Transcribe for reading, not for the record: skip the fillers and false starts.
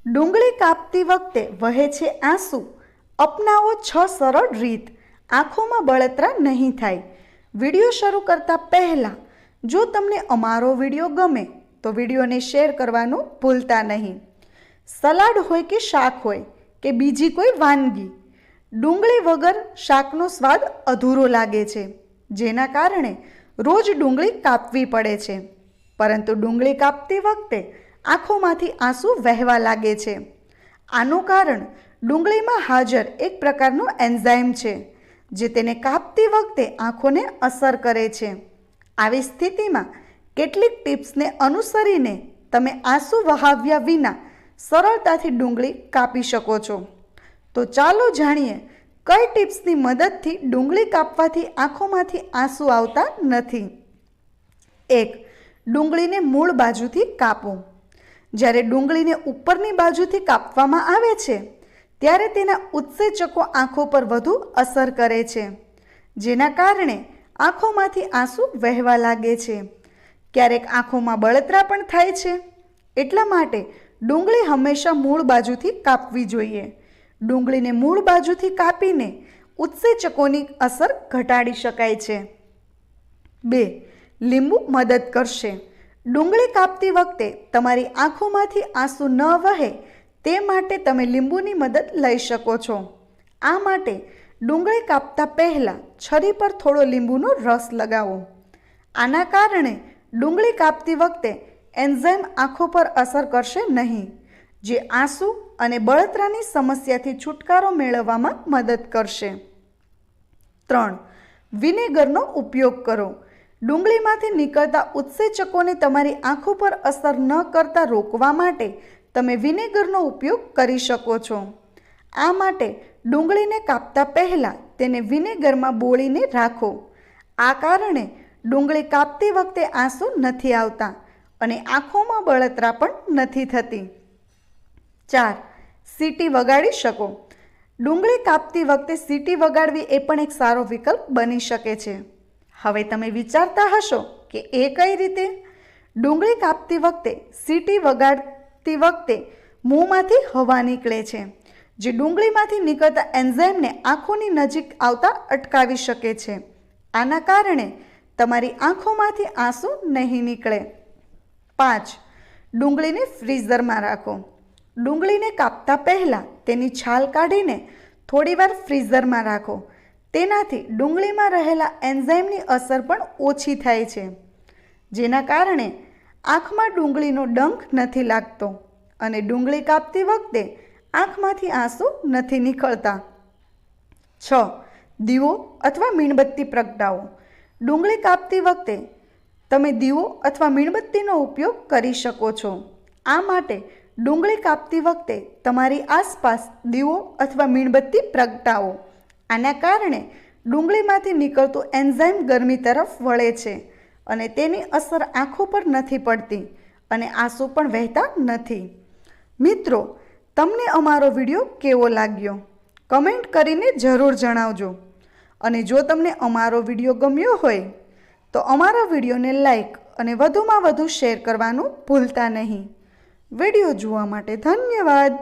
ડુંગળી કાપતી વખતે વહે છે આંસુ. અપનાવો 6 સરળ રીત. આંખોમાં બળતરા નહીં થાય. વિડીયો શરૂ કરતાં પહેલાં જો તમને અમારો વિડીયો ગમે તો વિડીયોને શેર કરવાનું ભૂલતા નહીં. સલાડ હોય કે શાક હોય કે બીજી કોઈ વાનગી, ડુંગળી વગર શાકનો સ્વાદ અધૂરો લાગે છે, જેના કારણે રોજ ડુંગળી કાપવી પડે છે. પરંતુ ડુંગળી કાપતી વખતે આંખોમાંથી આંસુ વહેવા લાગે છે. આનું કારણ ડુંગળીમાં હાજર એક પ્રકારનો એન્ઝાઇમ છે, જે તેને કાપતી વખતે આંખોને અસર કરે છે. આવી સ્થિતિમાં કેટલીક ટિપ્સને અનુસરીને તમે આંસુ વહાવ્યા વિના સરળતાથી ડુંગળી કાપી શકો છો. તો ચાલો જાણીએ કઈ ટિપ્સની મદદથી ડુંગળી કાપવાથી આંખોમાંથી આંસુ આવતા નથી. 1. ડુંગળીને મૂળ બાજુથી કાપો. જ્યારે ડુંગળીને ઉપરની બાજુથી કાપવામાં આવે છે ત્યારે તેના ઉત્સેચકો આંખો પર વધુ અસર કરે છે, જેના કારણે આંખોમાંથી આંસુ વહેવા લાગે છે. ક્યારેક આંખોમાં બળતરા પણ થાય છે. એટલા માટે ડુંગળી હંમેશા મૂળ બાજુથી કાપવી જોઈએ. ડુંગળીને મૂળ બાજુથી કાપીને ઉત્સેચકોની અસર ઘટાડી શકાય છે. 2. લીંબુ મદદ કરશે. ડુંગળી કાપતી વખતે તમારી આંખોમાંથી આંસુ ન વહે તે માટે તમે લીંબુની મદદ લઈ શકો છો. આ માટે ડુંગળી કાપતા પહેલાં છરી પર થોડો લીંબુનો રસ લગાવો. આના કારણે ડુંગળી કાપતી વખતે એન્ઝાઇમ આંખો પર અસર કરશે નહીં, જે આંસુ અને બળતરાની સમસ્યાથી છુટકારો મેળવવામાં મદદ કરશે. 3. વિનેગરનો ઉપયોગ કરો. ડુંગળીમાંથી નીકળતા ઉત્સેચકોને તમારી આંખો પર અસર ન કરતા રોકવા માટે તમે વિનેગરનો ઉપયોગ કરી શકો છો. આ માટે ડુંગળીને કાપતા પહેલાં તેને વિનેગરમાં બોળીને રાખો. આ કારણે ડુંગળી કાપતી વખતે આંસુ નથી આવતા અને આંખોમાં બળતરા પણ નથી થતી. 4. સીટી વગાડી શકો. ડુંગળી કાપતી વખતે સીટી વગાડવી એ પણ એક સારો વિકલ્પ બની શકે છે. હવે તમે વિચારતા હશો કે એ કઈ રીતે? ડુંગળી કાપતી વખતે સીટી વગાડતી વખતે મોંમાંથી હવા નીકળે છે, જે ડુંગળીમાંથી નીકળતા એન્ઝાઇમને આંખોની નજીક આવતા અટકાવી શકે છે. આના કારણે તમારી આંખોમાંથી આંસુ નહીં નીકળે. 5. ડુંગળીને ફ્રીઝરમાં રાખો. ડુંગળીને કાપતા પહેલાં તેની છાલ કાઢીને થોડીવાર ફ્રીઝરમાં રાખો. તેનાથી ડુંગળીમાં રહેલા એન્ઝાઇમની અસર પણ ઓછી થાય છે, જેના કારણે આંખમાં ડુંગળીનો ડંખ નથી લાગતો અને ડુંગળી કાપતી વખતે આંખમાંથી આંસુ નથી નીકળતા. 6. દીવો અથવા મીણબત્તી પ્રગટાવો. ડુંગળી કાપતી વખતે તમે દીવો અથવા મીણબત્તીનો ઉપયોગ કરી શકો છો. આ માટે ડુંગળી કાપતી વખતે તમારી આસપાસ દીવો અથવા મીણબત્તી પ્રગટાવો. આના કારણે ડુંગળીમાંથી નીકળતું એન્ઝાઇમ ગરમી તરફ વળે છે અને તેની અસર આંખો પર નથી પડતી અને આંસુ પણ વહેતા નથી. મિત્રો, તમને અમારો વિડીયો કેવો લાગ્યો? કમેન્ટ કરીને જરૂર જણાવજો. અને જો તમને અમારો વિડીયો ગમ્યો હોય તો અમારા વિડીયોને લાઈક અને વધુમાં વધુ શેર કરવાનું ભૂલતા નહીં. વિડીયો જોવા માટે ધન્યવાદ.